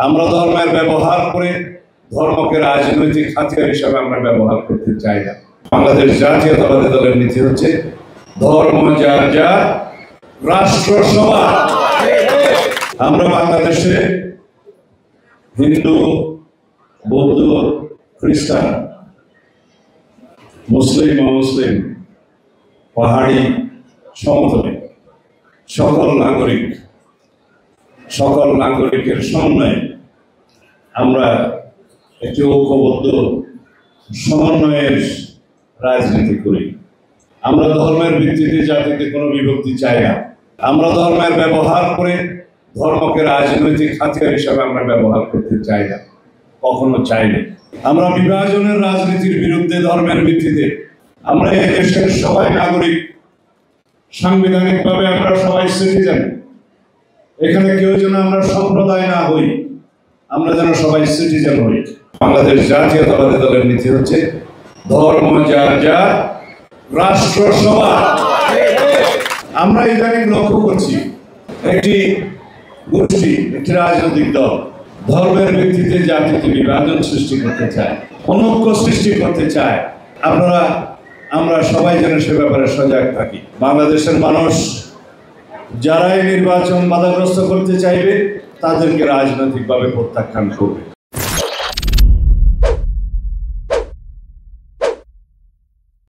আমরা ধর্মের ব্যবহার করে ধর্মকে রাজনৈতিক হাতিয়ার হিসাবে আমরা ব্যবহার করতে চাই না। বাংলাদেশ জাতীয়তাবাদী দলের নীতি হচ্ছে ধর্ম যার যার, রাষ্ট্র সবার। আমরা বাংলাদেশে হিন্দু, বৌদ্ধ, খ্রিস্টান, মুসলিম, অমুসলিম, পাহাড়ি, সমতলে সকল নাগরিকের সমন্বয়ে আমরা একটি ঐক্যবদ্ধ সমন্বয়ের রাজনীতি করি। আমরা ধর্মের ভিত্তিতে জাতিতে কোনো বিভক্তি চাই না। আমরা ধর্মের ব্যবহার করে ধর্মকে রাজনৈতিক হাতিয়ার হিসাবে আমরা ব্যবহার করতে চাই না, কখনো চাইনি। আমরা বিভাজনের রাজনীতির বিরুদ্ধে ধর্মের ভিত্তিতে। আমরা এই দেশের সবাই নাগরিক, সাংবিধানিকভাবে আমরা সবাই সিটিজেন। এখানে কেউ যেন আমরা সম্প্রদায় না হই, আমরা যেন সবাই সিটিজেন হই। বাংলাদেশ জাতীয়তাবাদী দলের নীতি হচ্ছে ধর্ম যার যার, রাষ্ট্র সবার। আমরা ইদানিং লক্ষ্য করছি একটি গোষ্ঠী, একটি রাজনৈতিক দল ধর্মের ভিত্তিতে জাতিতে বিভাজন সৃষ্টি করতে চায়, অনৈক্য সৃষ্টি করতে চায়। আমরা সবাই যেন সে ব্যাপারে সজাগ থাকি। বাংলাদেশের মানুষ যারাই নির্বাচন বাধাগ্রস্ত করতে চাইবে তাদেরকে রাজনৈতিকভাবে প্রত্যাখ্যান করবে।